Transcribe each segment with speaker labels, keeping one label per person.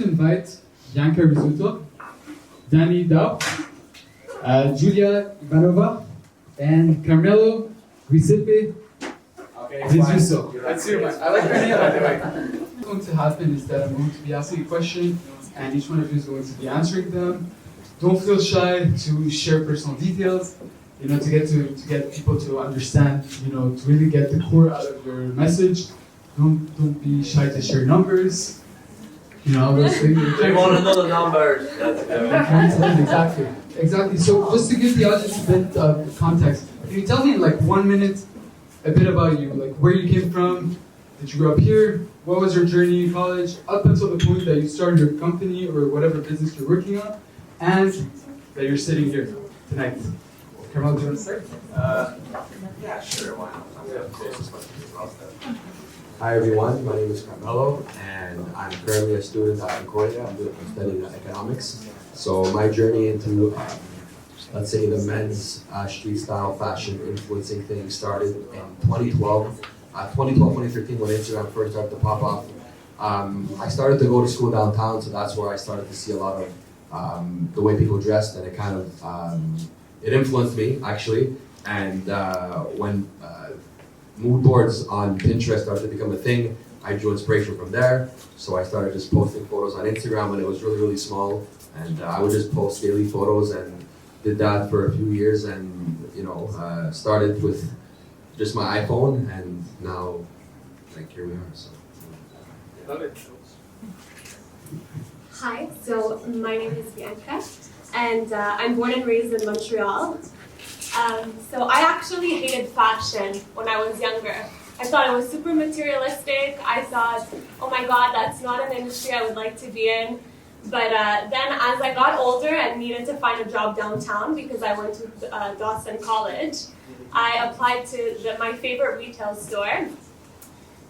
Speaker 1: Invite Bianca Rizzuto, Dany Dao, Yulia Ivanova, and Carmelo, Giuseppe, Preziuso. That's your man. I like your name, by the way. What's going to happen is that I'm going to be asking a question, and each one of you is going to be answering them. Don't feel shy to share personal details, to get people to understand, to really get the core out of your message. Don't be shy to share numbers. All those things.
Speaker 2: We want to know the numbers.
Speaker 1: Exactly. So just to give the audience a bit of context, can you tell me in like 1 minute a bit about you, like where you came from? Did you grow up here? What was your journey in college up until the point that you started your company or whatever business you're working on, and that you're sitting here tonight? Carmelo, do you want to start?
Speaker 2: Yeah, sure. Why not? I'm going to post this question.
Speaker 3: Hi everyone, my name is Carmelo and I'm currently a student at Concordia. I'm studying economics. So my journey into, let's say, the men's street style fashion influencing thing started in 2012, 2013 when Instagram first started to pop up. I started to go to school downtown, so that's where I started to see a lot of the way people dressed, and it kind of, it influenced me actually. And when mood boards on Pinterest started to become a thing, I drew inspiration from there. So I started just posting photos on Instagram when it was really, really small. And I would just post daily photos and did that for a few years, and started with just my iPhone, and now here we are. So.
Speaker 4: Hi, so my name is Bianca, and I'm born and raised in Montreal. So I actually hated fashion when I was younger. I thought it was super materialistic. I thought, oh my God, that's not an industry I would like to be in. But then as I got older and needed to find a job downtown because I went to Dawson College, I applied to my favorite retail store.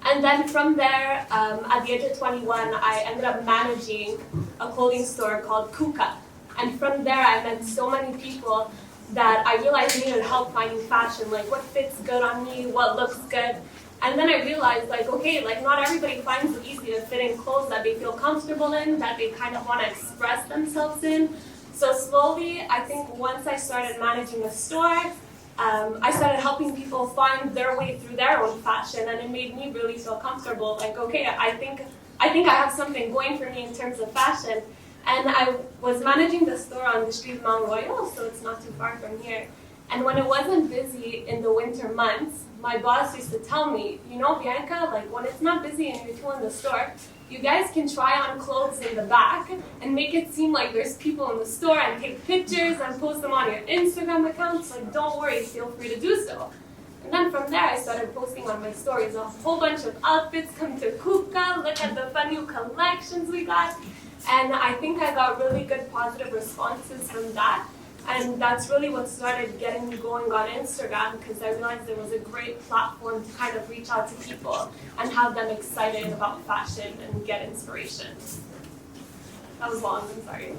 Speaker 4: And then from there, at the age of 21, I ended up managing a clothing store called Kuka. And from there, I met so many people that I realized needed help finding fashion, like what fits good on me, what looks good. And then I realized, not everybody finds it easy to fit in clothes that they feel comfortable in, that they kind of want to express themselves in. So slowly, I think once I started managing a store, I started helping people find their way through their own fashion, and it made me really feel comfortable. I think I have something going for me in terms of fashion. And I was managing the store on the street of Mount Royal, so it's not too far from here. And when it wasn't busy in the winter months, my boss used to tell me, Bianca, when it's not busy and you're two in the store, you guys can try on clothes in the back and make it seem like there's people in the store and take pictures and post them on your Instagram accounts. Don't worry, feel free to do so. And then from there, I started posting on my stories a whole bunch of outfits. Come to Kuka, look at the fun new collections we got. And I think I got really good positive responses from that. And that's really what started getting me going on Instagram, because I realized it was a great platform to kind of reach out to people and have them excited about fashion and get inspiration. That was long, I'm sorry.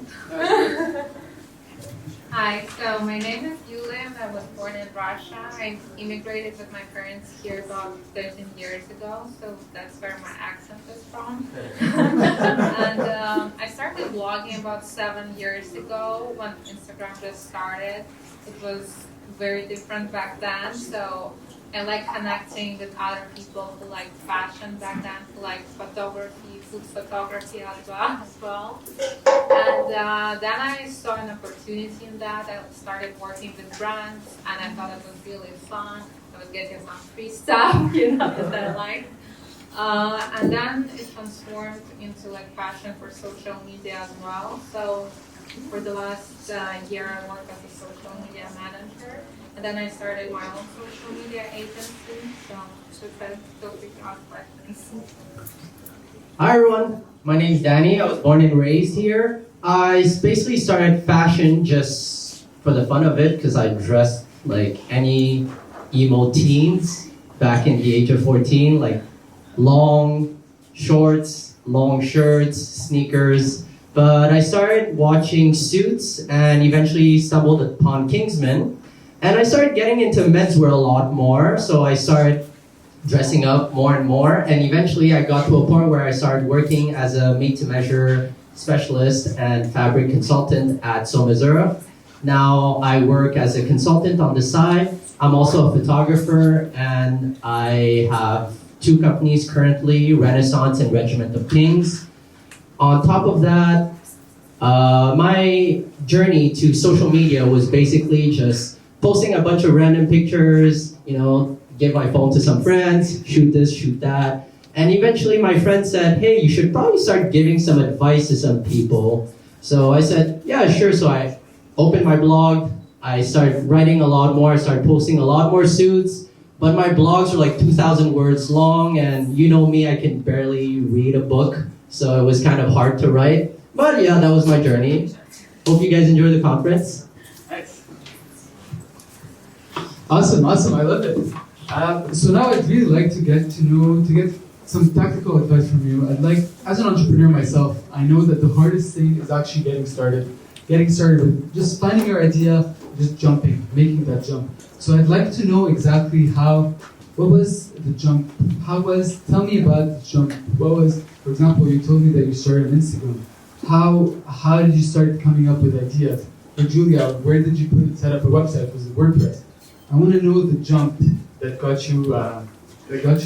Speaker 5: Hi, so my name is Yulia and I was born in Russia. I immigrated with my parents here about 13 years ago, so that's where my accent is from. And I started blogging about 7 years ago when Instagram just started. It was very different back then, so I like connecting with other people who liked fashion back then, who liked photography, food photography as well. And then I saw an opportunity in that. I started working with brands, and I thought it was really fun. I was getting some free stuff, that I liked. And then it transformed into fashion for social media as well. So for the last year, I worked as a social media manager. And then I started my own social media agency, so feel free to ask questions.
Speaker 6: Hi everyone, my name is Dany. I was born and raised here. I basically started fashion just for the fun of it, because I dressed like any emo teens back in the age of 14, like long shorts, long shirts, sneakers. But I started watching Suits and eventually stumbled upon Kingsman. And I started getting into menswear a lot more, so I started dressing up more and more, and eventually I got to a point where I started working as a made-to-measure specialist and fabric consultant at Missouri. Now I work as a consultant on the side. I'm also a photographer, and I have 2 companies currently, Renaissance and Regiment of Kings. On top of that, my journey to social media was basically just posting a bunch of random pictures, give my phone to some friends, shoot this, shoot that. And eventually my friend said, hey, you should probably start giving some advice to some people. So I said, yeah, sure. So I opened my blog. I started writing a lot more. I started posting a lot more suits. But my blogs are like 2,000 words long, and you know me, I can barely read a book. So it was kind of hard to write. But yeah, that was my journey. Hope you guys enjoy the conference.
Speaker 1: Nice. Awesome, I love it. So now I'd really like to get some tactical advice from you. As an entrepreneur myself, I know that the hardest thing is actually getting started with just finding your idea, just jumping, making that jump. So I'd like to know exactly what was the jump? Tell me about the jump. For example, you told me that you started on Instagram. How did you start coming up with ideas? For Julia, where did you set up a website? Was it WordPress? I want to know the jump that got you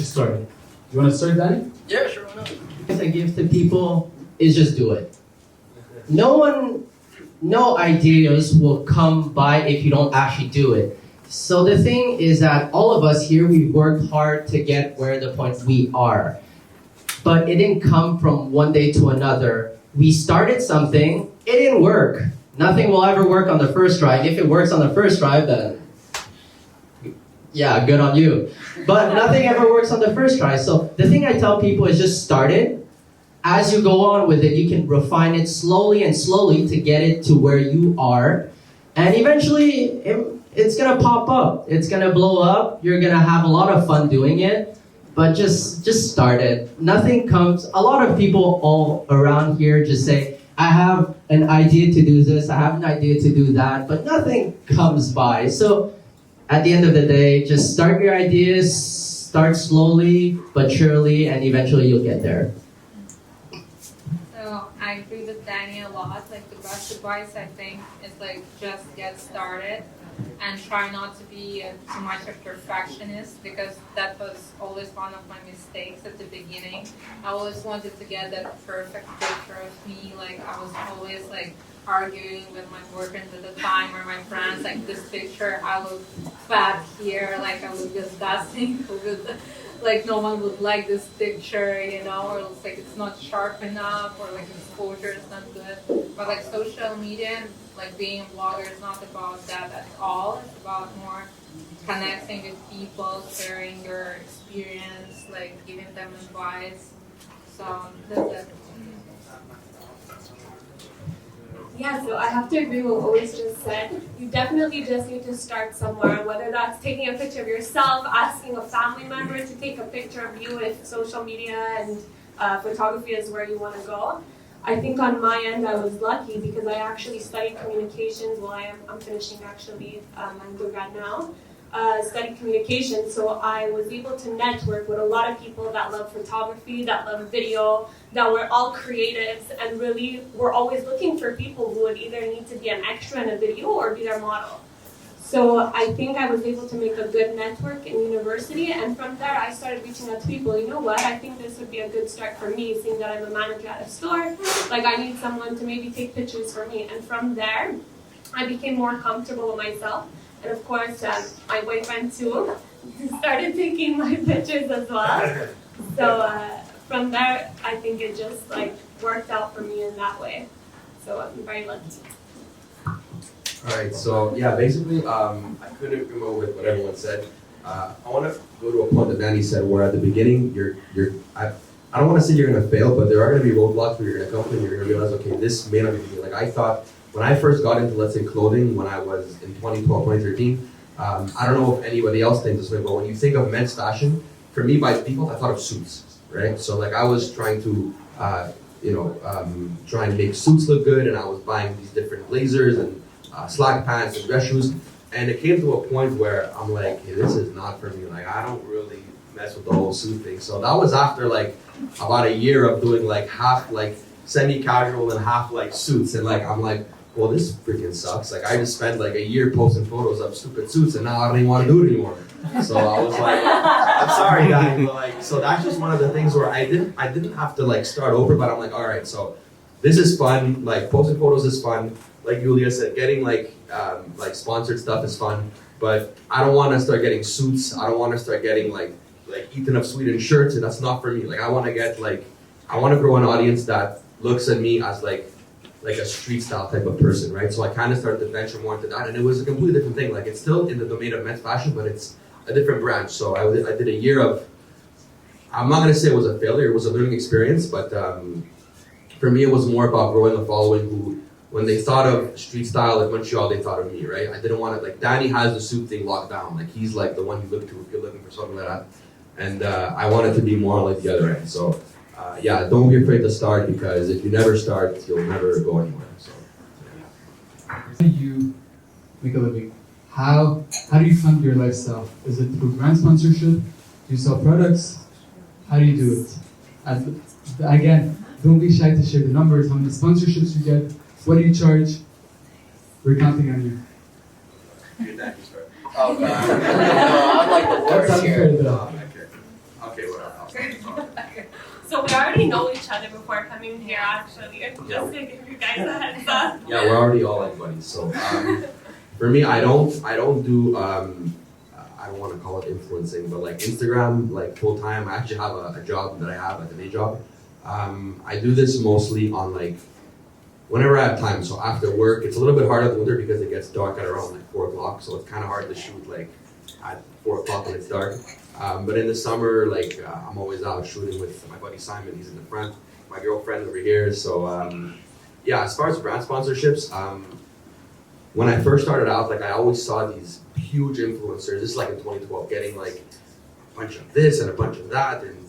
Speaker 1: started. You want to start, Dany?
Speaker 6: Yeah, sure, why not? What I give to people is just do it. No ideas will come by if you don't actually do it. So the thing is that all of us here, we've worked hard to get where the point we are. But it didn't come from one day to another. We started something, it didn't work. Nothing will ever work on the first try. If it works on the first try, then yeah, good on you. But nothing ever works on the first try. So the thing I tell people is just start it. As you go on with it, you can refine it slowly to get it to where you are. And eventually, it's gonna pop up. It's gonna blow up. You're gonna have a lot of fun doing it. But just start it. Nothing comes. A lot of people all around here just say, I have an idea to do this, I have an idea to do that, but nothing comes by. So at the end of the day, just start your ideas, start slowly but surely, and eventually you'll get there.
Speaker 5: So I agree with Dany a lot. Like the best advice I think is just get started and try not to be too much a perfectionist, because that was always one of my mistakes at the beginning. I always wanted to get that perfect picture of me. I was always arguing with my boyfriend at the time or my friends, this picture, I look fat here, I look disgusting, no one would like this picture, or it's not sharp enough, or exposure is not good. But social media, being a blogger is not about that at all. It's about more connecting with people, sharing your experience, giving them advice. So that's it.
Speaker 4: Yeah, so I have to agree with what was just said. You definitely just need to start somewhere, whether that's taking a picture of yourself, asking a family member to take a picture of you if social media and photography is where you want to go. I think on my end I was lucky because I actually studied communications. Well, I'm finishing actually my undergrad now. Studied communications, so I was able to network with a lot of people that love photography, that love video, that were all creatives, and really were always looking for people who would either need to be an extra in a video or be their model. So I think I was able to make a good network in university, and from there I started reaching out to people. You know what, I think this would be a good start for me, seeing that I'm a manager at a store. I need someone to maybe take pictures for me, and from there I became more comfortable with myself. And of course, my boyfriend too started taking my pictures as well. So from there, I think it just worked out for me in that way. So I'm very lucky.
Speaker 3: All right, so yeah, basically, I couldn't agree more with what everyone said. I want to go to a point that Dany said, where at the beginning, I don't want to say you're going to fail, but there are going to be roadblocks where you're going to come and you're going to realize, okay, this may not be me. I thought, when I first got into, let's say, clothing, when I was in 2012, 2013, I don't know if anybody else thinks this way, but when you think of men's fashion, for me, by default, I thought of suits, right? So, I was trying to, try and make suits look good, and I was buying these different blazers and slack pants and dress shoes, and it came to a point where I'm like, hey, this is not for me. I don't really mess with the whole suit thing. So that was after, about a year of doing, half, semi-casual and half like suits, and like I'm like, well, this freaking sucks. Like I just spent like a year posting photos of stupid suits, and now I don't even want to do it anymore. So I was like, I'm sorry, guys, but like, so that's just one of the things where I didn't have to like start over, but I'm like, all right, so this is fun. Like posting photos is fun. Like Yulia said, getting like sponsored stuff is fun, but I don't want to start getting suits. I don't want to start getting like Ethan of Sweden shirts, and that's not for me. Like I want to grow an audience that looks at me as like a street style type of person, right? So I kind of started to venture more into that, and it was a completely different thing. Like it's still in the domain of men's fashion, but it's a different branch. So I did a year of, I'm not gonna say it was a failure, it was a learning experience, but for me it was more about growing a following who, when they thought of street style in Montreal, they thought of me, right? I didn't want to, like Dany has the suit thing locked down. Like he's like the one you look to if you're looking for something like that. And I wanted to be more like the other end. So yeah, don't be afraid to start, because if you never start, you'll never go anywhere. So yeah.
Speaker 1: How do you make a living? How do you fund your lifestyle? Is it through brand sponsorship? Do you sell products? How do you do it? Again, don't be shy to share the numbers, how many sponsorships you get, what do you charge? We're counting on you.
Speaker 2: Oh, no, I'm like the
Speaker 1: That's
Speaker 2: worst here.
Speaker 1: unfair though.
Speaker 3: Okay, whatever.
Speaker 4: So we already know each other before coming here, actually, just to give you guys a heads up.
Speaker 3: Yeah, we're already all like buddies. So for me, I don't do I don't want to call it influencing, but like Instagram, like full time. I actually have a job that I have, like a day job. I do this mostly on like whenever I have time. So after work, it's a little bit hard in the winter because it gets dark at around like 4 o'clock. So it's kind of hard to shoot like at 4 o'clock when it's dark. But in the summer, like I'm always out shooting with my buddy Simon. He's in the front. My girlfriend over here. So yeah, as far as brand sponsorships, when I first started out, like I always saw these huge influencers. This is like in 2012, getting like a bunch of this and a bunch of that, and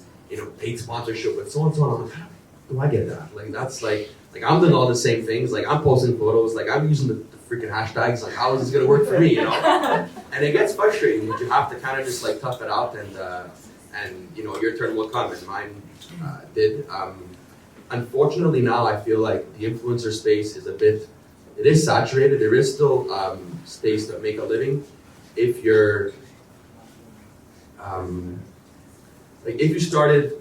Speaker 3: paid sponsorship with so and so. I'm like, how do I get that? Like that's like I'm doing all the same things. Like I'm posting photos. Like I'm using the freaking hashtags. Like how is this gonna work for me? And it gets frustrating. You have to kind of just like tough it out, and your turn will come, and mine did. Unfortunately, now I feel like the influencer space is it is saturated. There is still space to make a living if you're if you started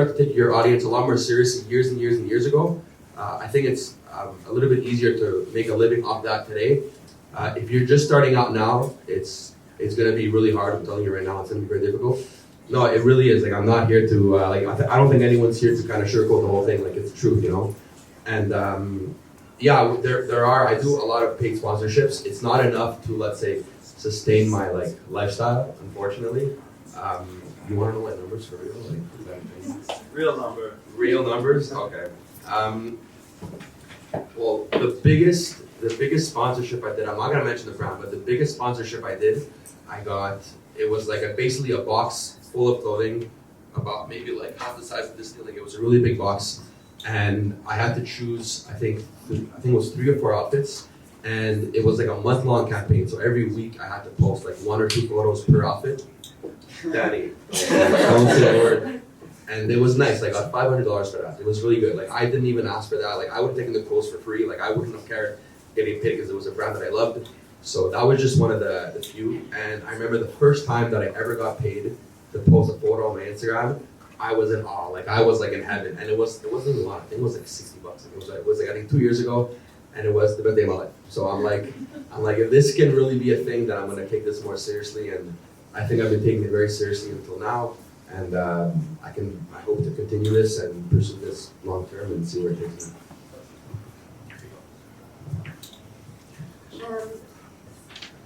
Speaker 3: to take your audience a lot more seriously years and years and years ago. I think it's a little bit easier to make a living off that today. If you're just starting out now, it's going to be really hard. I'm telling you right now, it's going to be very difficult. No, it really is. Like I'm not here to I don't think anyone's here to kind of sugarcoat the whole thing. Like it's the truth, And yeah, there are. I do a lot of paid sponsorships. It's not enough to, let's say, sustain my like lifestyle. Unfortunately, you want to know my numbers for real? Like,
Speaker 2: Real number.
Speaker 3: real numbers? Okay. Well, the biggest sponsorship I did. I'm not gonna mention the brand, but the biggest sponsorship I did, it was like basically a box full of clothing, about maybe like half the size of this thing. Like it was a really big box, and I had to choose. I think it was 3 or 4 outfits, and it was like a month-long campaign. So every week I had to post like 1 or 2 photos per outfit. Dany, don't say a word. And it was nice. I got $500 for that. It was really good. Like I didn't even ask for that. Like I would have taken the clothes for free. Like I wouldn't have cared getting paid because it was a brand that I loved. So that was just one of the few. And I remember the first time that I ever got paid to post a photo on my Instagram, I was in awe. Like I was like in heaven. And it wasn't even a lot. I think it was like $60. It was like I think 2 years ago, and it was the best day of my life. So I'm like, if this can really be a thing, then I'm gonna take this more seriously. And I think I've been taking it very seriously until now. And I hope to continue this and pursue this long term and see where it takes me.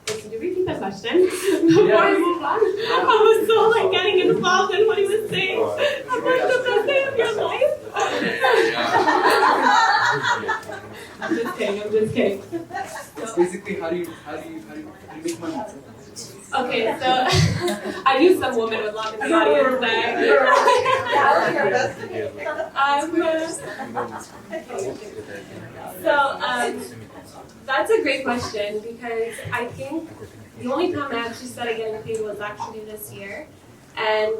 Speaker 4: Could you repeat the question before we move on? I was so like getting involved in what he was saying. About the best day of your life. I'm just kidding.
Speaker 1: It's basically how do you make money?
Speaker 4: Okay, so I knew some woman would love in the audience there. That's a great question, because I think the only time I actually started getting paid was actually this year, and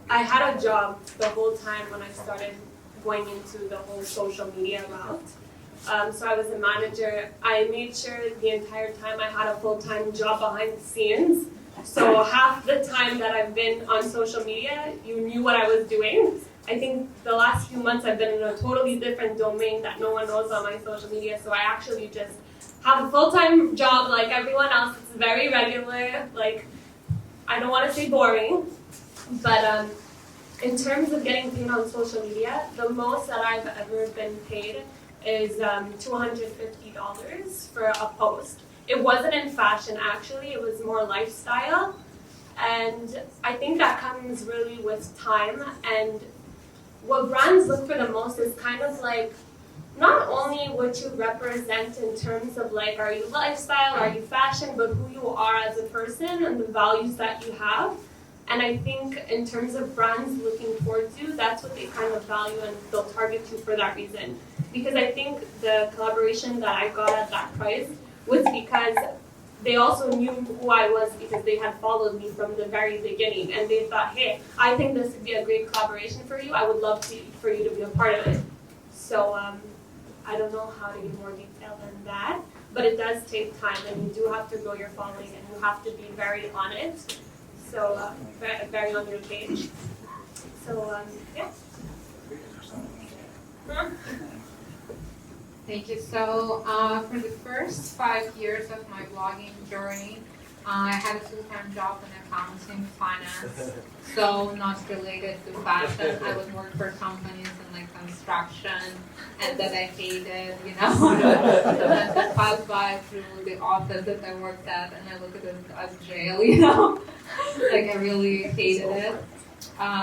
Speaker 4: I had a job the whole time when I started going into the whole social media route. So I was a manager. I made sure the entire time I had a full-time job behind the scenes. So half the time that I've been on social media, you knew what I was doing. I think the last few months I've been in a totally different domain that no one knows on my social media. So I actually just have a full-time job like everyone else. It's very regular. Like, I don't want to say boring, but in terms of getting paid on social media, the most that I've ever been paid is $250 for a post. It wasn't in fashion, actually. It was more lifestyle. And I think that comes really with time. And what brands look for the most is kind of like, not only what you represent in terms of like, are you lifestyle, are you fashion, but who you are as a person and the values that you have. And I think in terms of brands looking towards you, that's what they kind of value, and they'll target you for that reason. Because I think the collaboration that I got at that price was because they also knew who I was because they had followed me from the very beginning. And they thought, hey, I think this would be a great collaboration for you. I would love for you to be a part of it. So I don't know how to give more detail than that. But it does take time, and you do have to grow your following, and you have to be very on it. So very on your page. So yeah.
Speaker 5: Thank you. So for the first 5 years of my blogging journey, I had a full-time job in accounting, finance, so not related to fashion. I would work for companies in like construction, and that I hated, you know. And I passed by through the office that I worked at, and I looked at it as jail, you know. Like I really hated it.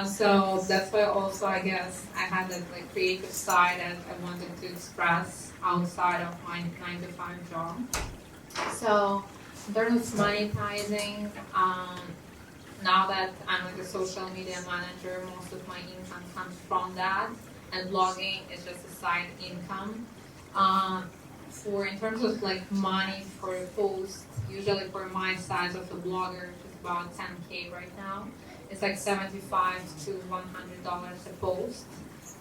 Speaker 5: So that's why also I guess I had that like creative side that I wanted to express outside of my 9-to-5 job. So in terms of monetizing, now that I'm like a social media manager, most of my income comes from that, and blogging is just a side income. For in terms of like money for a post, usually for my size of a blogger, which is about 10K right now, it's like $75 to $100 a post,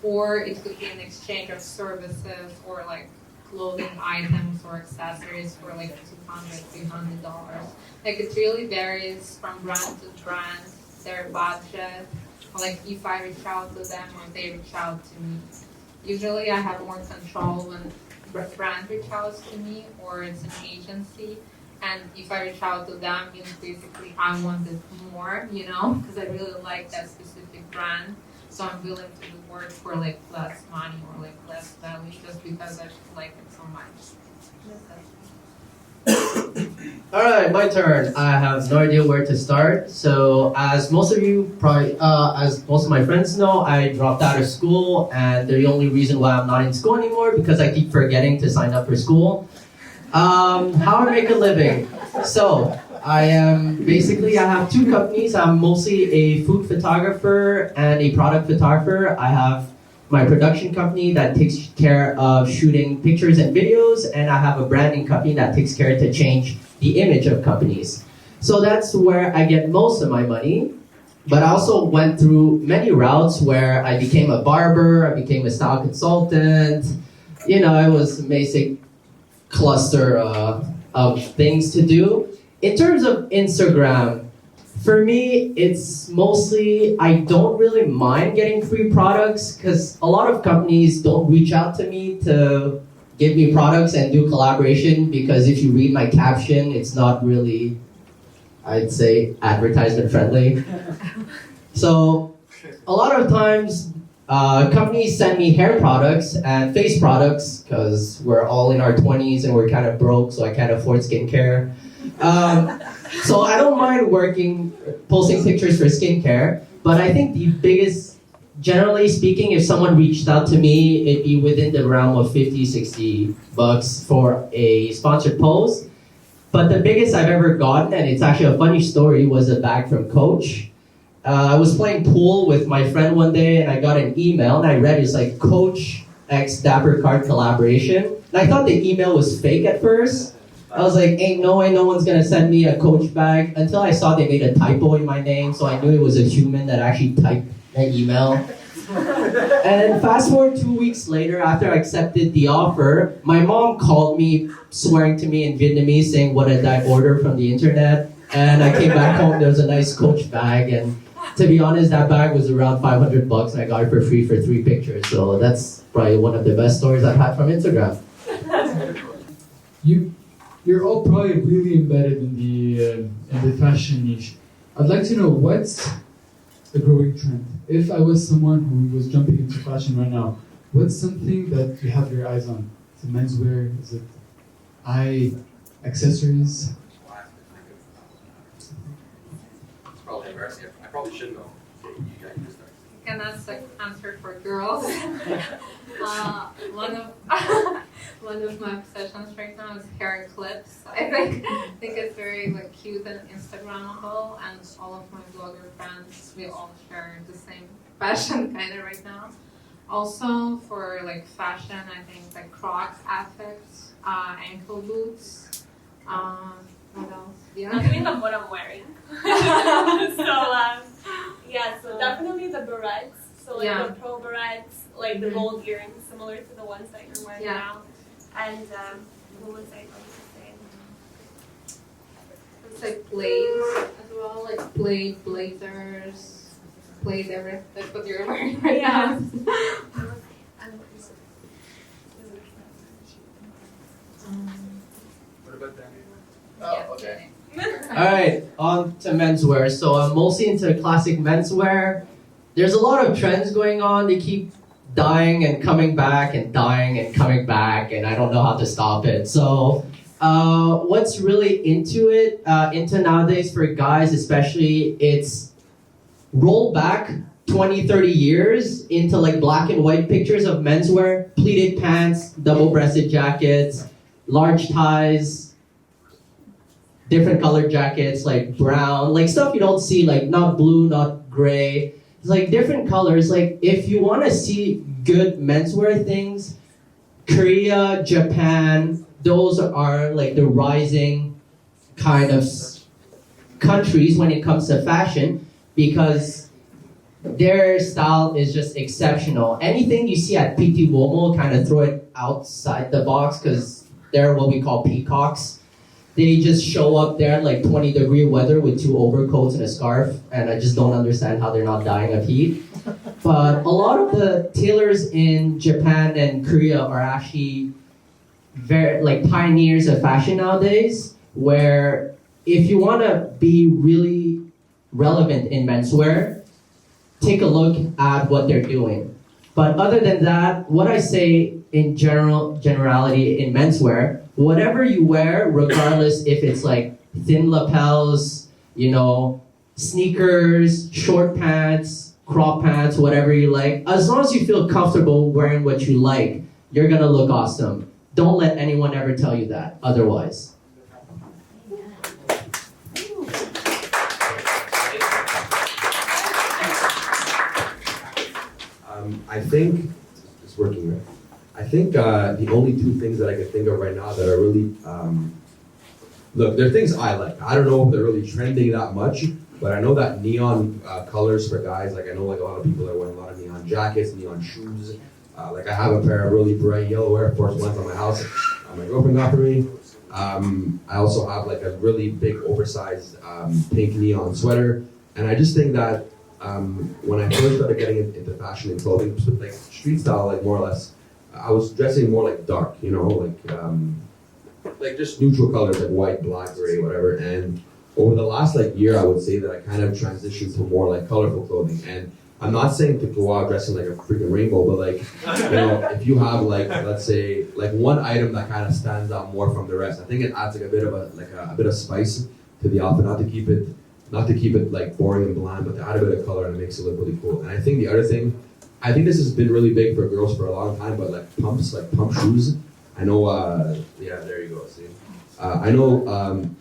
Speaker 5: or it could be an exchange of services or like clothing items or accessories for like $200, $300. Like it really varies from brand to brand, their budget, or like if I reach out to them or they reach out to me. Usually I have more control when brand reach out to me or it's an agency. And if I reach out to them, means basically I wanted more, you know, because I really like that specific brand. So I'm willing to do work for like less money or like less value just because I like it so much.
Speaker 6: All right, my turn. I have no idea where to start. So as most of you probably, as most of my friends know, I dropped out of school, and the only reason why I'm not in school anymore because I keep forgetting to sign up for school. How I make a living. So I have two companies. I'm mostly a food photographer and a product photographer. I have my production company that takes care of shooting pictures and videos, and I have a branding company that takes care to change the image of companies. So that's where I get most of my money. But I also went through many routes where I became a barber, I became a style consultant. You know, it was a basic cluster of things to do. In terms of Instagram, for me, it's mostly, I don't really mind getting free products because a lot of companies don't reach out to me to give me products and do collaboration because if you read my caption, it's not really, I'd say, advertisement friendly. So a lot of times, companies send me hair products and face products because we're all in our 20s and we're kind of broke, so I can't afford skincare. So I don't mind posting pictures for skincare, but I think the biggest, generally speaking, if someone reached out to me, it'd be within the realm of $50, $60 for a sponsored post. But the biggest I've ever gotten, and it's actually a funny story, was a bag from Coach. I was playing pool with my friend one day, and I got an email, and I read it's like Coach X Dapper Card collaboration. And I thought the email was fake at first. I was like, ain't no way no one's gonna send me a Coach bag, until I saw they made a typo in my name, so I knew it was a human that actually typed an email. And fast forward 2 weeks later, after I accepted the offer, my mom called me, swearing to me in Vietnamese, saying what did I order from the internet. And I came back home, there was a nice Coach bag, and to be honest, that bag was around $500 and I got it for free for 3 pictures. So that's probably one of the best stories I've had from Instagram.
Speaker 1: You're all probably really embedded in the fashion niche. I'd like to know what's the growing trend. If I was someone who was jumping into fashion right now, what's something that you have your eyes on? Is it menswear? Is it accessories?
Speaker 3: It's probably embarrassing. I probably should know. Okay, you guys just start.
Speaker 5: Can that's like answer for girls. One of my obsessions right now is hair clips. I think it's very like cute and Instagrammable, and all of my blogger friends, we all share the same fashion kind of right now. Also for like fashion, I think like Crocs affects, ankle boots. What else? Yeah.
Speaker 4: I'm thinking of what I'm wearing. So definitely the barrettes. So like the pro barrettes, like the gold earrings, similar to the ones that you're wearing now. And what was I going to say?
Speaker 5: It's like blades as well, like blazers, everything. That's what you're wearing right now.
Speaker 3: What about that?
Speaker 5: Oh, okay.
Speaker 6: Alright, on to menswear. So I'm mostly into classic menswear. There's a lot of trends going on. They keep dying and coming back and dying and coming back, and I don't know how to stop it. So what's really into nowadays for guys especially, it's roll back 20, 30 years into like black and white pictures of menswear, pleated pants, double-breasted jackets, large ties, different colored jackets like brown, like stuff you don't see, like not blue, not gray. It's like different colors. Like if you want to see good menswear things, Korea, Japan, those are like the rising kind of countries when it comes to fashion, because their style is just exceptional. Anything you see at PT Womo, kind of throw it outside the box because they're what we call peacocks. They just show up there in like 20-degree weather with 2 overcoats and a scarf, and I just don't understand how they're not dying of heat. But a lot of the tailors in Japan and Korea are actually very like pioneers of fashion nowadays, where if you want to be really relevant in menswear, take a look at what they're doing. But other than that, what I say in generality in menswear, whatever you wear, regardless if it's like thin lapels, sneakers, short pants, crop pants, whatever you like, as long as you feel comfortable wearing what you like, you're gonna look awesome. Don't let anyone ever tell you that otherwise.
Speaker 3: I think it's working, right? I think the only 2 things that I can think of right now that are really, look, they're things I like. I don't know if they're really trending that much, but I know that neon colors for guys, like I know like a lot of people are wearing a lot of neon jackets, neon shoes. Like I have a pair of really bright yellow Air Force Ones on my house. My girlfriend got for me. I also have like a really big oversized pink neon sweater. And I just think that when I first started getting into fashion and clothing, like street style, like more or less, I was dressing more like dark, like just neutral colors, like white, black, gray, whatever. And over the last like year, I would say that I kind of transitioned to more like colorful clothing. And I'm not saying to go out dressing like a freaking rainbow, but like, if you have like, let's say, like one item that kind of stands out more from the rest, I think it adds like a bit of spice to the outfit, not to keep it like boring and bland, but to add a bit of color and it makes it look really cool. And I think the other thing, I think this has been really big for girls for a long time, but like pump shoes. I know, yeah, there you go, see. I know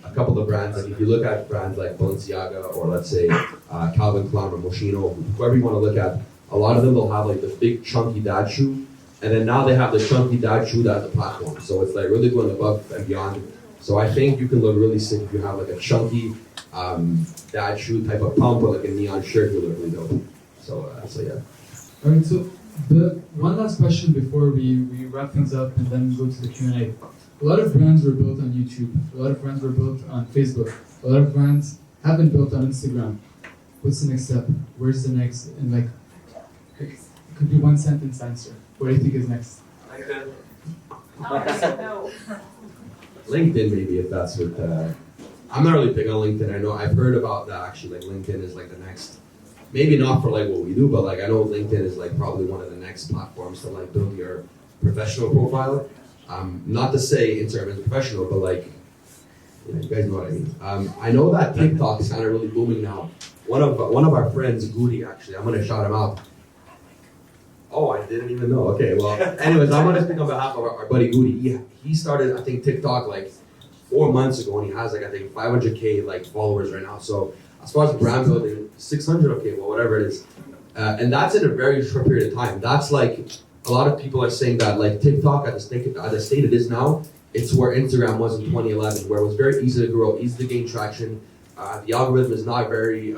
Speaker 3: a couple of brands, like if you look at brands like Balenciaga or let's say Calvin Klein or Moschino, whoever you want to look at, a lot of them will have like the big chunky dad shoe, and then now they have the chunky dad shoe that's a platform. So it's like really going above and beyond. So I think you can look really sick if you have like a chunky dad shoe type of pump or like a neon shirt, you look really dope. So yeah.
Speaker 1: All right, so the one last question before we wrap things up and then go to the Q&A. A lot of brands were built on YouTube. A lot of brands were built on Facebook. A lot of brands have been built on Instagram. What's the next step? Where's the next? And like, it could be one sentence answer. What do you think is next?
Speaker 2: LinkedIn.
Speaker 5: No.
Speaker 3: LinkedIn, maybe, if that's what. I'm not really big on LinkedIn. I know I've heard about that actually. Like LinkedIn is like the next, maybe not for like what we do, but like I know LinkedIn is like probably one of the next platforms to like build your professional profile. Not to say Instagram is professional, but like, you guys know what I mean. I know that TikTok is kind of really booming now. One of our friends, Goody, actually, I'm gonna shout him out. Oh, I didn't even know. Okay, well, anyways, I'm gonna speak on behalf of our buddy Goody. He started, I think, TikTok like 4 months ago, and he has like I think 500K like followers right now. So as far as brand building, 600, okay, well, whatever it is, and that's in a very short period of time. That's like a lot of people are saying that like TikTok at the state it is now, it's where Instagram was in 2011, where it was very easy to grow, easy to gain traction. The algorithm is not very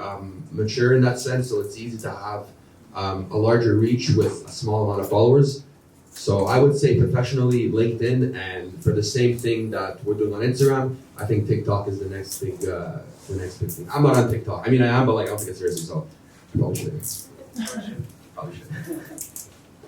Speaker 3: mature in that sense, so it's easy to have a larger reach with a small amount of followers. So I would say professionally LinkedIn, and for the same thing that we're doing on Instagram, I think TikTok is the next big thing. I'm not on TikTok. I mean, I am, but like I don't take it seriously, so probably should. Probably should.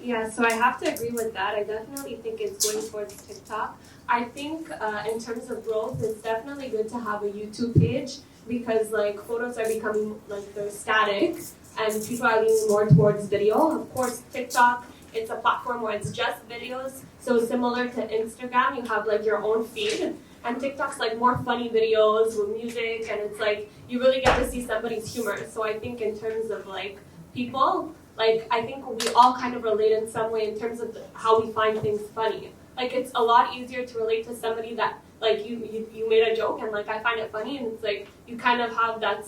Speaker 4: Yeah, so I have to agree with that. I definitely think it's going towards TikTok. I think in terms of growth, it's definitely good to have a YouTube page because like photos are becoming like they're static and people are leaning more towards video. Of course, TikTok, it's a platform where it's just videos. So similar to Instagram, you have like your own feed. And TikTok's like more funny videos with music and it's like you really get to see somebody's humor. So I think in terms of like people, like I think we all kind of relate in some way in terms of how we find things funny. Like it's a lot easier to relate to somebody that like you made a joke and like I find it funny and it's like you kind of have that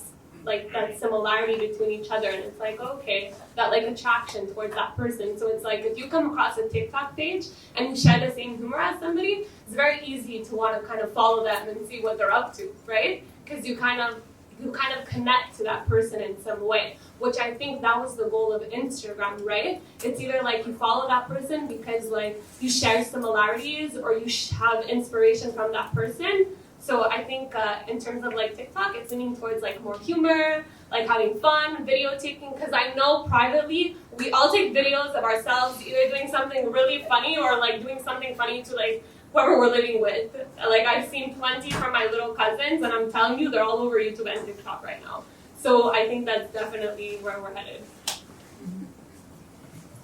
Speaker 4: similarity between each other and it's like okay, that like attraction towards that person. So it's like if you come across a TikTok page and you share the same humor as somebody, it's very easy to want to kind of follow them and see what they're up to, right? Because you kind of connect to that person in some way, which I think that was the goal of Instagram, right? It's either like you follow that person because like you share similarities or you have inspiration from that person. So I think in terms of like TikTok, it's leaning towards like more humor, like having fun, video taking, because I know privately we all take videos of ourselves either doing something really funny or like doing something funny to like whoever we're living with. Like I've seen plenty from my little cousins and I'm telling you, they're all over YouTube and TikTok right now. So I think that's definitely where we're headed.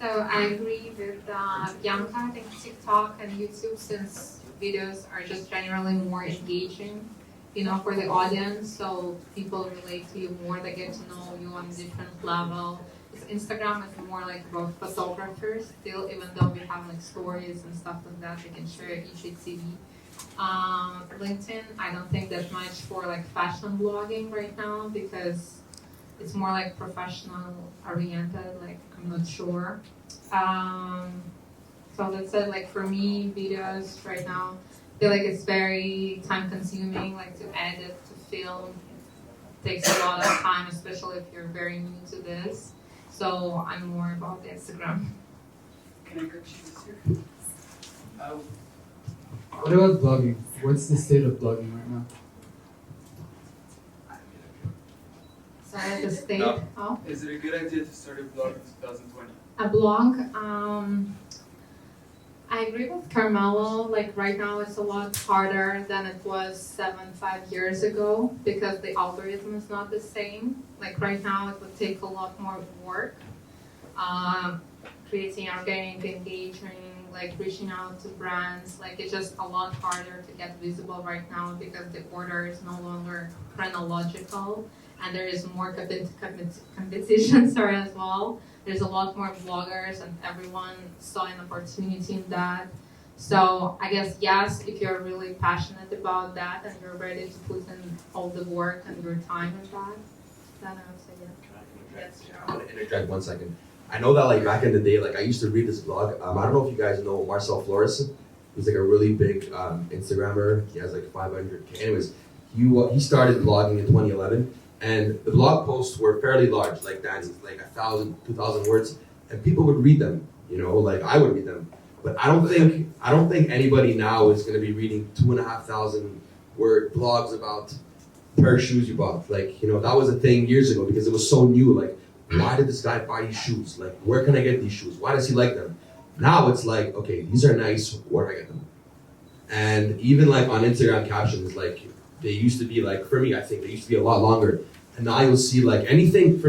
Speaker 5: So I agree with Bianca. I think TikTok and YouTube, since videos are just generally more engaging, you know, for the audience, so people relate to you more, they get to know you on a different level. Instagram is more like about photographers still, even though we have like stories and stuff like that, we can share each TV. LinkedIn, I don't think that much for like fashion blogging right now because it's more like professional oriented, like I'm not sure. So that's it, like for me, videos right now, I feel like it's very time consuming, like to edit, to film, takes a lot of time, especially if you're very new to this. So I'm more about Instagram.
Speaker 1: Can I grab you this here? What about blogging? What's the state of blogging right now?
Speaker 5: Sorry, the state.
Speaker 7: No.
Speaker 5: Oh?
Speaker 7: Is it a good idea to start a blog in 2020?
Speaker 5: A blog. I agree with Carmelo. Like right now, it's a lot harder than it was 5 years ago because the algorithm is not the same. Like right now, it would take a lot more work, creating organic engagement, like reaching out to brands. Like it's just a lot harder to get visible right now because the order is no longer chronological, and there is more competition. Sorry, as well. There's a lot more bloggers and everyone saw an opportunity in that. So I guess, yes, if you're really passionate about that and you're ready to put in all the work and your time in that, then I would say yes.
Speaker 3: I want to interject 1 second. I know that like back in the day, like I used to read this blog. I don't know if you guys know Marcel Flores. He's like a really big Instagrammer. He has like 500K. Anyways, he started blogging in 2011. And the blog posts were fairly large, like Dany's, like 1,000, 2,000 words. and people would read them. You know, like I would read them. But I don't think anybody now is going to be reading 2,500 word blogs about pair of shoes you bought. Like, you know, that was a thing years ago because it was so new. Like, why did this guy buy these shoes? Like, where can I get these shoes? Why does he like them? Now it's like, okay, these are nice. Where do I get them? And even like on Instagram captions, like they used to be like, for me, I think they used to be a lot longer. And now you'll see like anything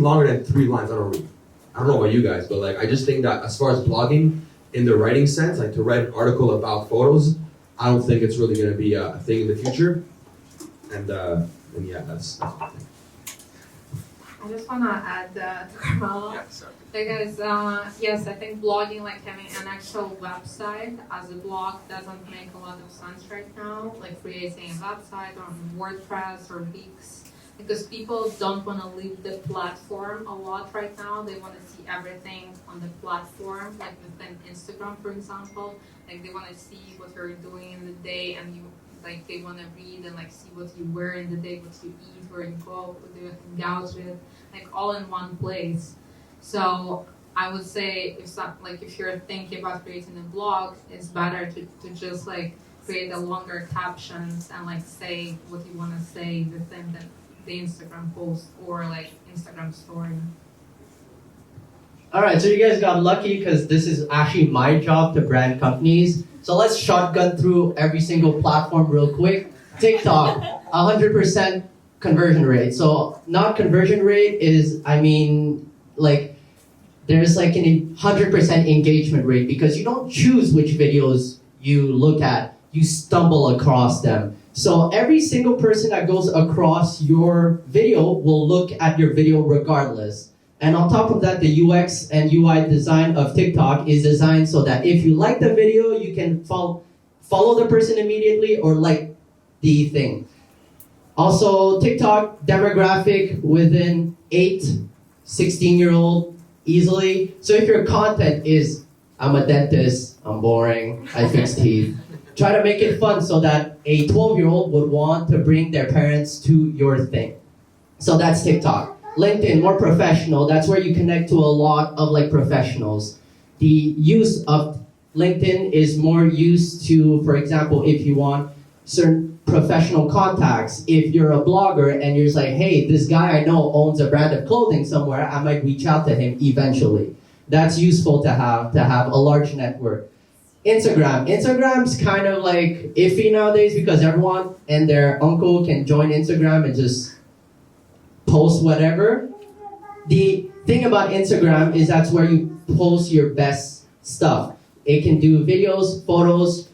Speaker 3: longer than 3 lines, I don't read. I don't know about you guys, but like I just think that as far as blogging in the writing sense, like to write an article about photos, I don't think it's really going to be a thing in the future. And yeah, that's my thing.
Speaker 5: I just want to add to Carmelo.
Speaker 2: Yeah, sorry.
Speaker 5: Because yes, I think blogging, like having an actual website as a blog, doesn't make a lot of sense right now. Like creating a website on WordPress or Wix, because people don't want to leave the platform a lot right now. They want to see everything on the platform, like within Instagram, for example. Like they want to see what you're doing in the day, and they want to read and like see what you wear in the day, what you eat, where you go, what you hang out with, like all in one place. So I would say if you're thinking about creating a blog, it's better to just like create a longer captions and like say what you want to say within the Instagram post or like Instagram story.
Speaker 6: All right, so you guys got lucky because this is actually my job to brand companies. So let's shotgun through every single platform real quick. TikTok, 100% conversion rate. So not conversion rate is, I mean, like there's like an 100% engagement rate because you don't choose which videos you look at, you stumble across them. So every single person that goes across your video will look at your video regardless. And on top of that, the UX and UI design of TikTok is designed so that if you like the video, you can follow the person immediately or like the thing. Also, TikTok demographic within 16-year-old easily. So if your content is, I'm a dentist, I'm boring, I fix teeth, try to make it fun so that a 12-year-old would want to bring their parents to your thing. So that's TikTok. LinkedIn, more professional. That's where you connect to a lot of like professionals. The use of LinkedIn is more used to, for example, if you want certain professional contacts. If you're a blogger and you're just like, hey, this guy I know owns a brand of clothing somewhere, I might reach out to him eventually. That's useful to have a large network. Instagram's kind of like iffy nowadays because everyone and their uncle can join Instagram and just post whatever. The thing about Instagram is that's where you post your best stuff. It can do videos, photos,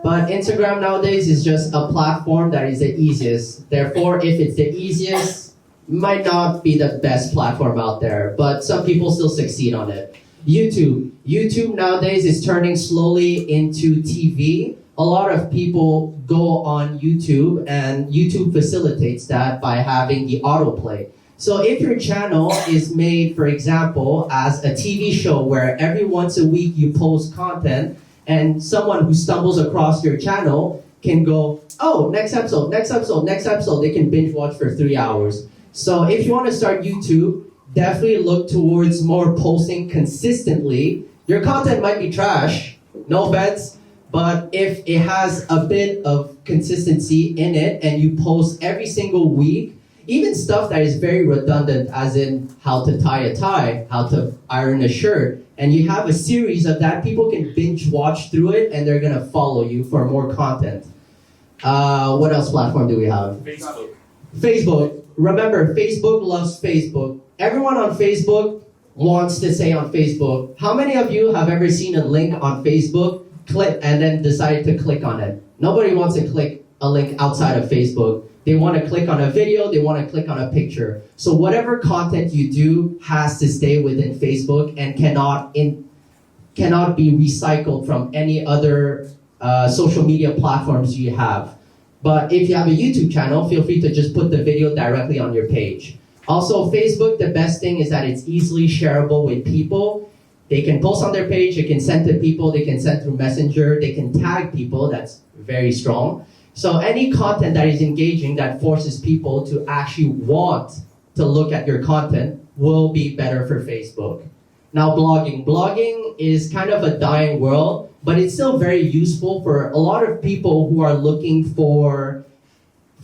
Speaker 6: but Instagram nowadays is just a platform that is the easiest. Therefore, if it's the easiest, might not be the best platform out there, but some people still succeed on it. YouTube nowadays is turning slowly into TV. A lot of people go on YouTube, and YouTube facilitates that by having the autoplay. So if your channel is made, for example, as a TV show where every once a week you post content, and someone who stumbles across your channel can go, oh, next episode, they can binge watch for 3 hours. So if you want to start YouTube, definitely look towards more posting consistently. Your content might be trash, no offense, but if it has a bit of consistency in it and you post every single week, even stuff that is very redundant, as in how to tie a tie, how to iron a shirt, and you have a series of that, people can binge watch through it and they're gonna follow you for more content. What else platform do we have? Facebook. Remember, Facebook loves Facebook. Everyone on Facebook wants to say on Facebook. How many of you have ever seen a link on Facebook, click, and then decided to click on it? Nobody wants to click a link outside of Facebook. They want to click on a video, they want to click on a picture. So whatever content you do has to stay within Facebook and cannot be recycled from any other social media platforms you have. But if you have a YouTube channel, feel free to just put the video directly on your page. Also, Facebook, the best thing is that it's easily shareable with people. They can post on their page, they can send to people, they can send through Messenger, they can tag people, that's very strong. So any content that is engaging, that forces people to actually want to look at your content will be better for Facebook. Now blogging. Blogging is kind of a dying world, but it's still very useful for a lot of people who are looking for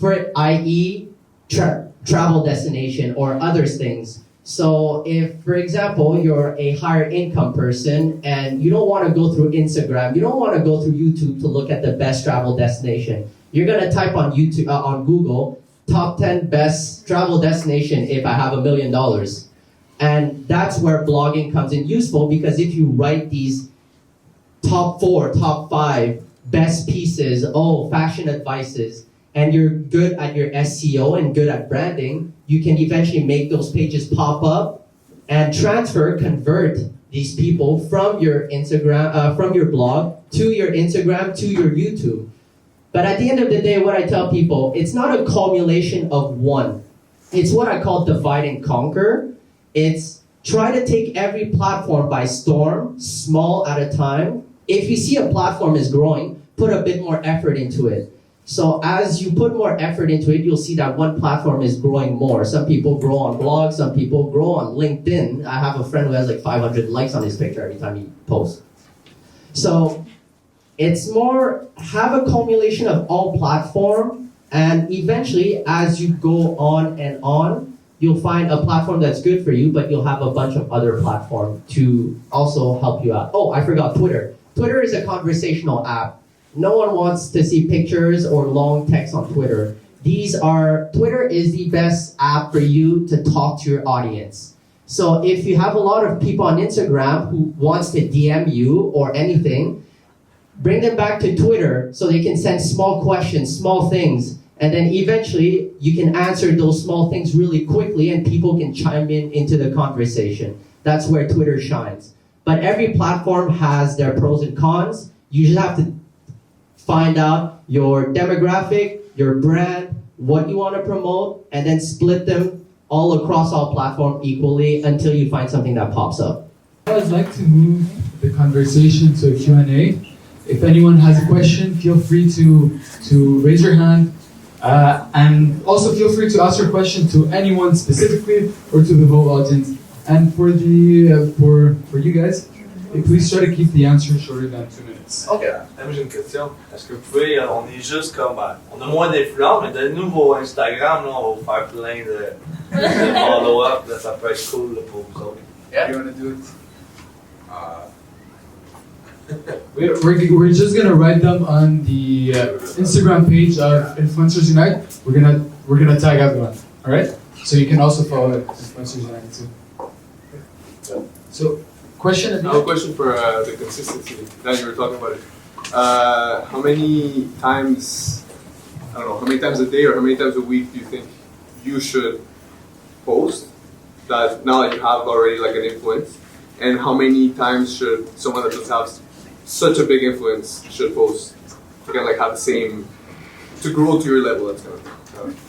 Speaker 6: i.e. travel destination or other things. So if, for example, you're a higher income person and you don't want to go through Instagram, you don't want to go through YouTube to look at the best travel destination, you're going to type on YouTube, on Google, top 10 best travel destination if I have $1 million. And that's where blogging comes in useful, because if you write these top 4, top 5 best pieces, fashion advices, and you're good at your SEO and good at branding, you can eventually make those pages pop up and convert these people from your Instagram, from your blog to your Instagram to your YouTube. But at the end of the day, what I tell people, it's not a culmination of one. It's what I call divide and conquer. It's try to take every platform by storm, small at a time. If you see a platform is growing, put a bit more effort into it. So as you put more effort into it, you'll see that one platform is growing more. Some people grow on blogs, some people grow on LinkedIn. I have a friend who has like 500 likes on his picture every time he posts. So it's more, have a culmination of all platform, and eventually as you go on, you'll find a platform that's good for you, but you'll have a bunch of other platforms to also help you out. Oh, I forgot Twitter. Twitter is a conversational app. No one wants to see pictures or long text on Twitter. Twitter is the best app for you to talk to your audience. So if you have a lot of people on Instagram who wants to DM you or anything, bring them back to Twitter so they can send small questions, small things, and then eventually you can answer those small things really quickly and people can chime into the conversation. That's where Twitter shines. But every platform has their pros and cons. You just have to find out your demographic, your brand, what you want to promote, and then split them all across all platforms equally until you find something that pops up.
Speaker 1: I'd like to move the conversation to a Q&A. If anyone has a question, feel free to raise your hand. And also feel free to ask your question to anyone specifically or to the whole audience. And for you guys, please try to keep the answer shorter than 2 minutes.
Speaker 2: Ok, moi j'ai une question. Est-ce que vous pouvez, on est juste comme, on a moins d'influence, mais donnez-nous vos Instagram, là, on va vous faire plein de follow-up, là, ça peut être cool là, pour vous autres.
Speaker 7: Yeah. You want to do it?
Speaker 1: We're just gonna write them on the Instagram page of Influencers Unite. We're gonna tag everyone. All right. So you can also follow Influencers Unite too. So, question.
Speaker 7: I have a question for the consistency that you were talking about. How many times? I don't know. How many times a day or how many times a week do you think you should post? That now that you have already like an influence, and how many times should someone that doesn't have such a big influence should post to kind of like have the same, to grow to your level? That's kind of.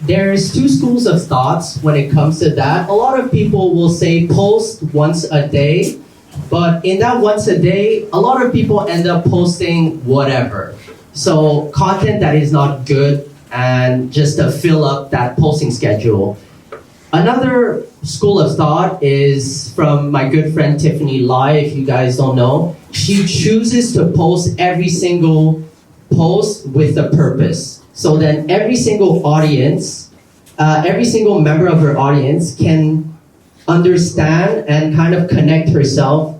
Speaker 6: There's two schools of thoughts when it comes to that. A lot of people will say post once a day, but in that once a day, a lot of people end up posting whatever. So content that is not good and just to fill up that posting schedule. Another school of thought is from my good friend Tiffany Lai, if you guys don't know. She chooses to post every single post with a purpose. So then every single audience, every single member of her audience can understand and kind of connect themselves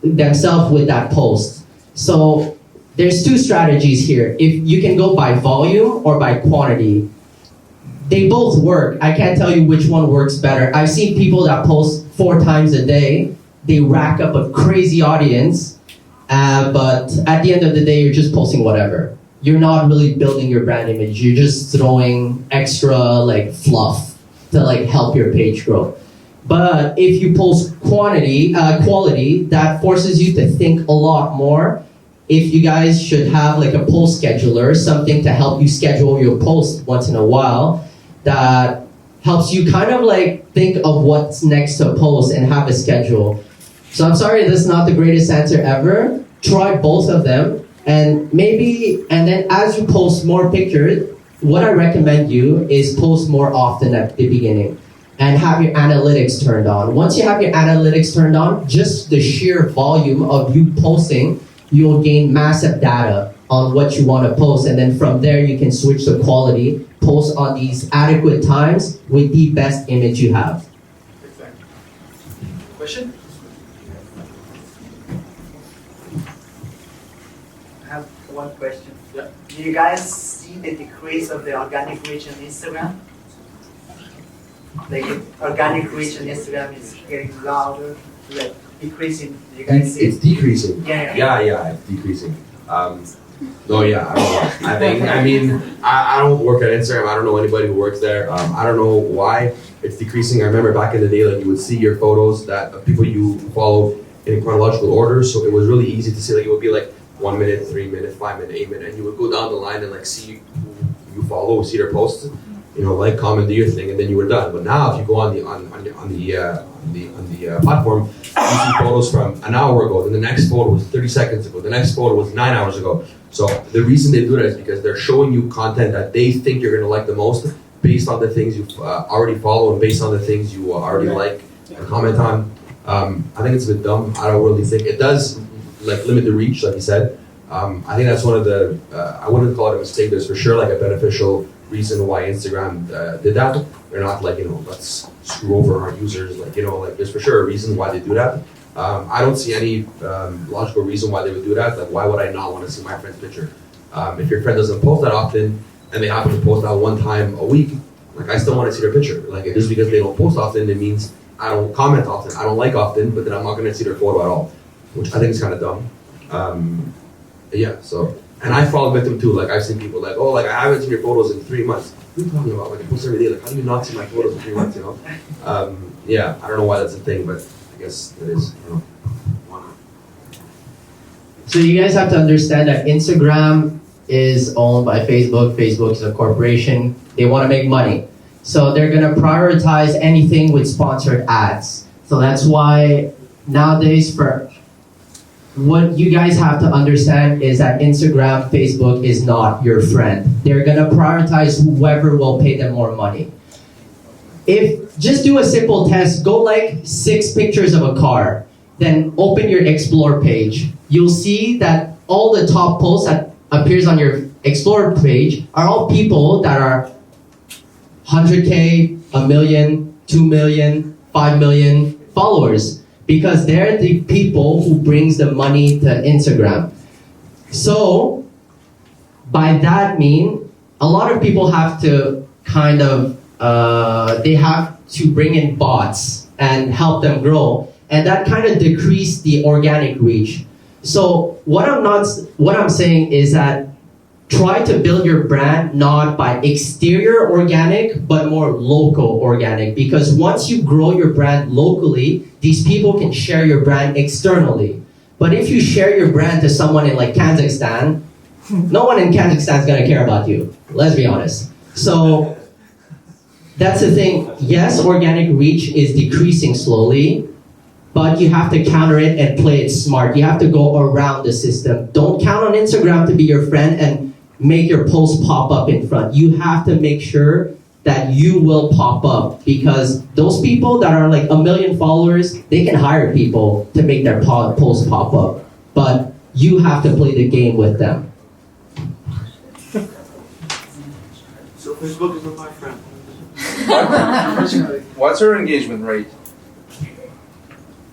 Speaker 6: with that post. So there's two strategies here. If you can go by volume or by quantity. They both work. I can't tell you which one works better. I've seen people that post 4 times a day. They rack up a crazy audience, but at the end of the day, you're just posting whatever. You're not really building your brand image. You're just throwing extra like fluff to like help your page grow. But if you post quality, that forces you to think a lot more. If you guys should have like a post scheduler, something to help you schedule your post once in a while, that helps you kind of like think of what's next to post and have a schedule. So I'm sorry, this is not the greatest answer ever. Try both of them. And then as you post more pictures, what I recommend you is post more often at the beginning. and have your analytics turned on. Once you have your analytics turned on, just the sheer volume of you posting, you'll gain massive data on what you want to post, and then from there you can switch the quality, post on these adequate times with the best image you have.
Speaker 2: Exactly. Question?
Speaker 8: I have one question.
Speaker 2: Yeah.
Speaker 8: Do you guys see the decrease of the organic reach on Instagram? Like organic reach on Instagram is getting louder, like decreasing. Do you guys see
Speaker 3: It's decreasing.
Speaker 8: Yeah.
Speaker 3: Yeah, it's decreasing. No, yeah, I don't know. I mean, I don't work at Instagram. I don't know anybody who works there. I don't know why it's decreasing. I remember back in the day, like you would see your photos that of people you follow in chronological order. So it was really easy to see. Like it would be like 1 minute, 3 minutes, 5 minutes, 8 minutes, and you would go down the line and like see who you follow, see their posts, you know, like, comment, do your thing, and then you were done. But now, if you go on the platform, you see photos from an hour ago, then the next photo was 30 seconds ago, the next photo was 9 hours ago. So the reason they do that is because they're showing you content that they think you're gonna like the most, based on the things you already follow and based on the things you already like and comment on. I think it's a bit dumb. I don't really think it does like limit the reach, like you said. I think that's one of the, I wouldn't call it a mistake. There's for sure like a beneficial reason why Instagram did that. They're not like, you know, let's screw over our users. Like, you know, like there's for sure a reason why they do that. I don't see any logical reason why they would do that. Like, why would I not want to see my friend's picture? If your friend doesn't post that often and they happen to post that one time a week, like I still want to see their picture. Like just because they don't post often, it means I don't comment often, I don't like often, but then I'm not going to see their photo at all, which I think is kind of dumb. Yeah, so, and I follow with them too. Like I've seen people like, oh, like I haven't seen your photos in 3 months. What are you talking about? Like I post every day. Like how do you not see my photos in 3 months? You know? Yeah, I don't know why that's a thing, but I guess it is. I don't know.
Speaker 6: So you guys have to understand that Instagram is owned by Facebook. Facebook is a corporation. They want to make money. So they're going to prioritize anything with sponsored ads. So that's why nowadays, for what you guys have to understand is that Instagram, Facebook is not your friend. They're going to prioritize whoever will pay them more money. If just do a simple test, go like 6 pictures of a car, then open your Explore page. You'll see that all the top posts that appears on your Explore page are all people that are 100K, 1 million, 2 million, 5 million followers, because they're the people who brings the money to Instagram. So by that mean, a lot of people have to kind of, they have to bring in bots and help them grow, and that kind of decrease the organic reach. So what I'm saying is that try to build your brand not by exterior organic, but more local organic. Because once you grow your brand locally, these people can share your brand externally. But if you share your brand to someone in like Kazakhstan, no one in Kazakhstan is gonna care about you. Let's be honest. So that's the thing. Yes, organic reach is decreasing slowly, but you have to counter it and play it smart. You have to go around the system. Don't count on Instagram to be your friend and make your post pop up in front. You have to make sure that you will pop up, because those people that are like 1 million followers, they can hire people to make their post pop up. But you have to play the game with them.
Speaker 2: So Facebook is not my friend.
Speaker 9: What's your engagement rate?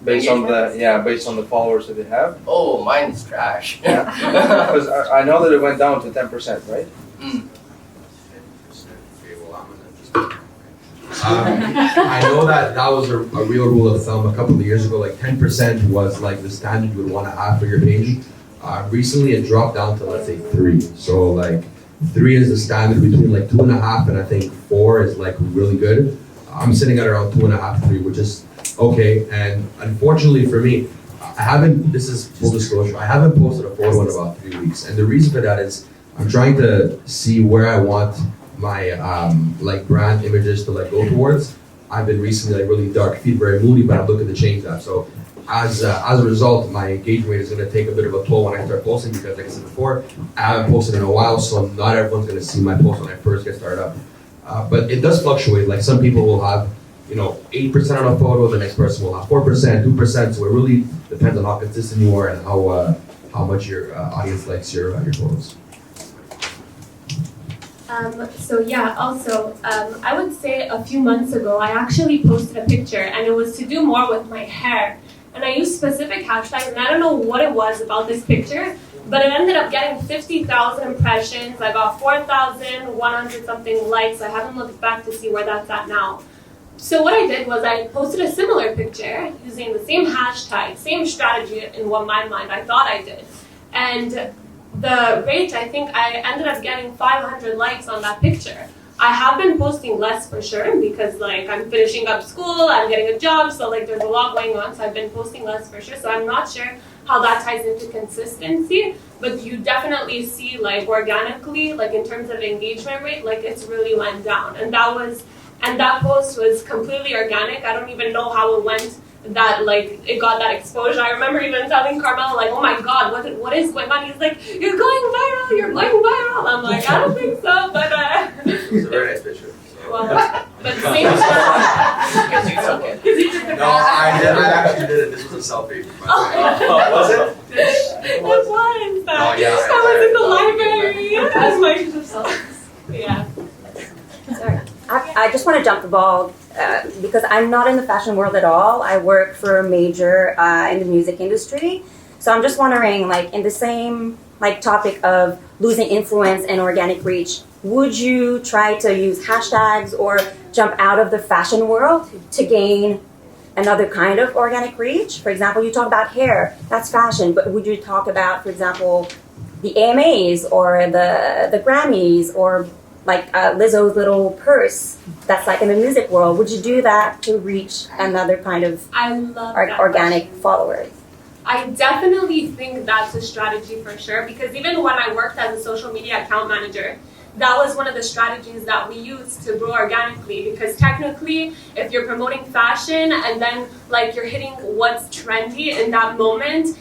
Speaker 9: Based on the followers that they have.
Speaker 6: Oh, mine is trash.
Speaker 9: Yeah, because I know that it went down to 10%, right?
Speaker 3: I know that was a real rule of thumb a couple of years ago. Like 10% was like the standard you would want to have for your page. Recently, it dropped down to, let's say, 3. So like 3 is the standard. Between like 2.5 and I think 4 is like really good. I'm sitting at around 2.5, 3, which is okay. And unfortunately for me, I haven't. This is full disclosure. I haven't posted a photo in about 3 weeks, and the reason for that is I'm trying to see where I want my like brand images to like go towards. I've been recently like really dark feed, very moody, but I'm looking to change that. So as a result, my engagement rate is going to take a bit of a toll when I start posting, because like I said before, I haven't posted in a while, so not everyone's going to see my post when I first get started up. But it does fluctuate. Like some people will have, 8% on a photo, the next person will have 4%, 2%. So it really depends on how consistent you are and how much your audience likes your photos.
Speaker 4: I would say a few months ago, I actually posted a picture, and it was to do more with my hair. And I used specific hashtags, and I don't know what it was about this picture, but it ended up getting 50,000 impressions. I got 4,100 something likes. I haven't looked back to see where that's at now. So what I did was I posted a similar picture using the same hashtag, same strategy in my mind I thought I did. And the rate, I think I ended up getting 500 likes on that picture. I have been posting less for sure because I'm finishing up school, I'm getting a job, so there's a lot going on, so I've been posting less for sure. So I'm not sure how that ties into consistency, but you definitely see organically, in terms of engagement rate, it's really went down. And that post was completely organic. I don't even know how it went that it got that exposure. I remember even telling Carmelo oh my god, what is going on? He's like, you're going viral. I'm like, I don't think so, but
Speaker 2: It's a very nice picture.
Speaker 4: well, but same
Speaker 2: No, I actually did it. This was a selfie. Was it?
Speaker 4: It was.
Speaker 2: Oh, yeah.
Speaker 4: I was in the library. I was yeah.
Speaker 10: Sorry. I just want to jump the ball because I'm not in the fashion world at all. I work for a major in the music industry. So I'm just wondering, in the same topic of losing influence and organic reach, would you try to use hashtags or jump out of the fashion world to gain another kind of organic reach? For example, you talk about hair, that's fashion, but would you talk about, for example, the AMAs or the Grammys or Lizzo's little purse that's in the music world? Would you do that to reach another kind of organic followers?
Speaker 4: I definitely think that's a strategy for sure, because even when I worked as a social media account manager, that was one of the strategies that we used to grow organically, because technically if you're promoting fashion and then you're hitting what's trendy in that moment,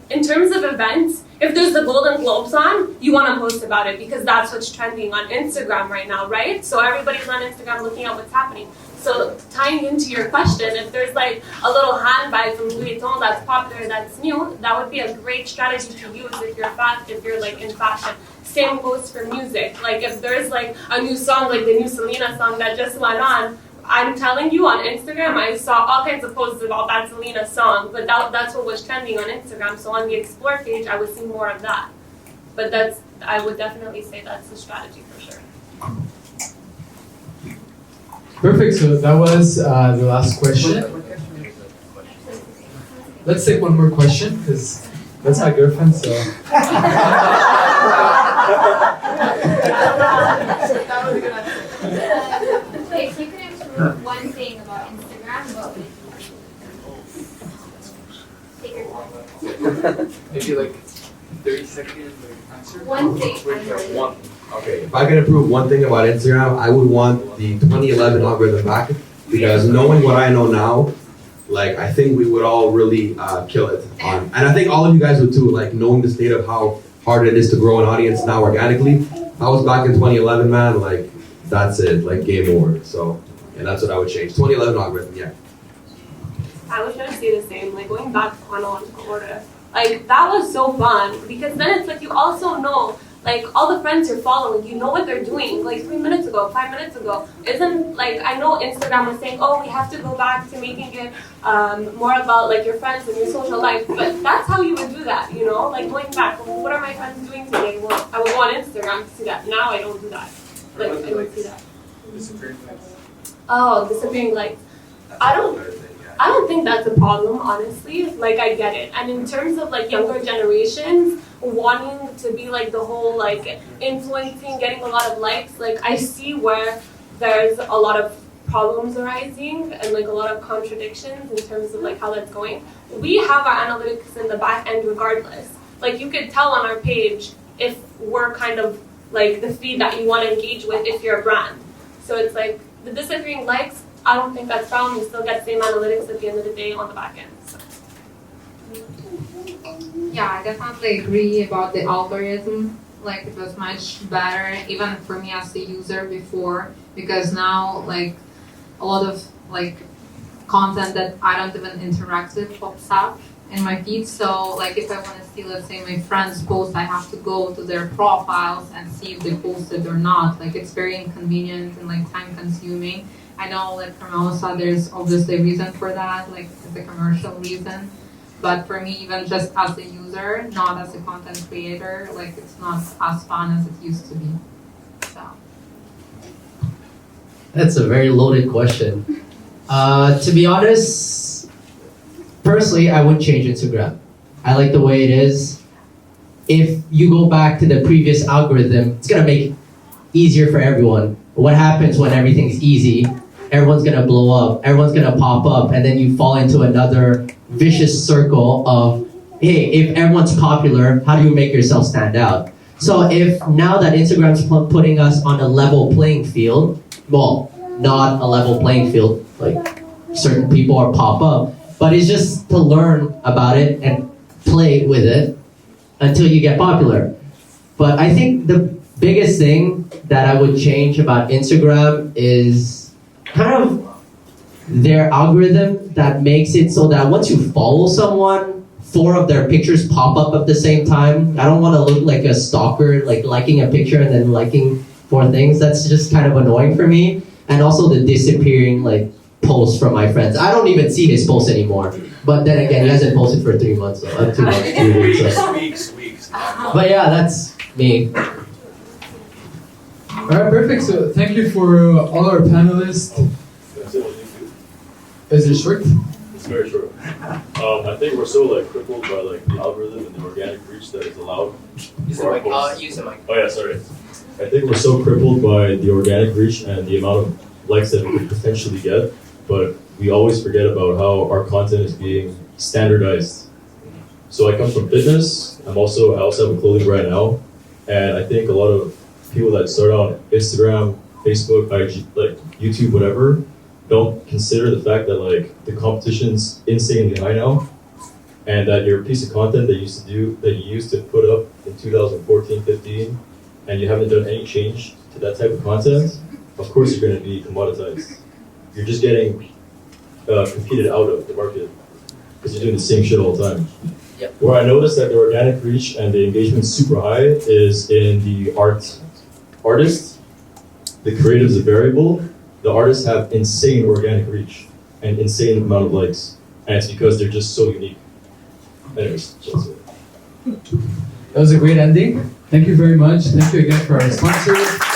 Speaker 4: in terms of events, if there's the Golden Globes on, you want to post about it because that's what's trending on Instagram right now, right? So everybody's on Instagram looking at what's happening. So tying into your question, if there's a little handbag from Louis Vuitton that's popular, that's new, that would be a great strategy to use if you're in fashion. Same goes for music. If there's a new song, the new Selena song that just went on, I'm telling you, on Instagram, I saw all kinds of posts about that Selena song, but that's what was trending on Instagram. So on the Explore page, I would see more of that. But I would definitely say that's the strategy for sure.
Speaker 1: Perfect. So that was the last question. Let's take one more question because that's my girlfriend. So.
Speaker 11: If you could improve one thing about Instagram, what would it be? Take your time.
Speaker 7: Maybe 30-second answer?
Speaker 11: One thing.
Speaker 3: Okay, if I could improve one thing about Instagram, I would want the 2011 algorithm back, because knowing what I know now, I think we would all really kill it. And I think all of you guys would too, knowing the state of how hard it is to grow an audience now organically. If I was back in 2011, man, that's it, game over. So, and that's what I would change. 2011 algorithm, yeah.
Speaker 4: I was gonna say the same, going back to chronological order. That was so fun, because then it's you also know, all the friends you're following, you know what they're doing, 3 minutes ago, 5 minutes ago. Isn't, I know Instagram was saying, oh, we have to go back to making it more about, your friends and your social life, but that's how you would do that, going back, well, what are my friends doing today? Well, I would go on Instagram to see that. Now I don't do that. I don't see that.
Speaker 7: Disappearing likes.
Speaker 4: Oh, disappearing likes. I don't think that's a problem, honestly. I get it. And in terms of younger generations wanting to be the whole influencing, getting a lot of likes, I see where there's a lot of problems arising and a lot of contradictions in terms of how that's going. We have our analytics in the back end regardless. You could tell on our page if we're kind of the feed that you want to engage with if you're a brand. So it's the disappearing likes, I don't think that's a problem. You still get the same analytics at the end of the day on the back end. So.
Speaker 5: Yeah, I definitely agree about the algorithm. It was much better, even for me as a user before, because now a lot of like content that I don't even interact with pops up in my feed. So like if I want to see, let's say, my friends post, I have to go to their profiles and see if they posted or not. Like it's very inconvenient and like time consuming. I know like Carmelo said there's obviously a reason for that, like it's a commercial reason. But for me, even just as a user, not as a content creator, like it's not as fun as it used to be. So.
Speaker 6: That's a very loaded question. To be honest, personally, I wouldn't change Instagram. I like the way it is. If you go back to the previous algorithm, it's gonna make it easier for everyone. What happens when everything's easy? Everyone's gonna blow up, everyone's gonna pop up, and then you fall into another vicious circle of, hey, if everyone's popular, how do you make yourself stand out? So if now that Instagram's putting us on a level playing field, well, not a level playing field, like certain people are pop up, but it's just to learn about it and play with it until you get popular. But I think the biggest thing that I would change about Instagram is kind of their algorithm that makes it so that once you follow someone, 4 of their pictures pop up at the same time. I don't want to look like a stalker, like liking a picture and then liking 4 things. That's just kind of annoying for me. And also the disappearing like posts from my friends. I don't even see his posts anymore. But then again, he hasn't posted for 3 months, so 2 months, 3 weeks. So.
Speaker 2: Weeks.
Speaker 6: But yeah, that's me.
Speaker 1: All right, perfect. So thank you for all our panelists. Is it short?
Speaker 12: It's very short. I think we're so like crippled by like the algorithm and the organic reach that is allowed.
Speaker 6: Use the mic. Use the mic.
Speaker 12: Oh yeah, sorry. I think we're so crippled by the organic reach and the amount of likes that we could potentially get, but we always forget about how our content is being standardized. So I come from fitness. I also have a clothing brand now, and I think a lot of people that start on Instagram, Facebook, IG, like YouTube, whatever, don't consider the fact that like the competition's insanely high now, and that your piece of content that you used to put up in 2014, 15, and you haven't done any change to that type of content, of course you're going to be commoditized. You're just getting competed out of the market because you're doing the same shit all the time.
Speaker 6: Yep.
Speaker 12: Where I noticed that the organic reach and the engagement super high is in the artists. The creative's a variable. The artists have insane organic reach and insane amount of likes, and it's because they're just so unique. Anyways, that's it.
Speaker 1: That was a great ending. Thank you very much. Thank you again for our sponsors.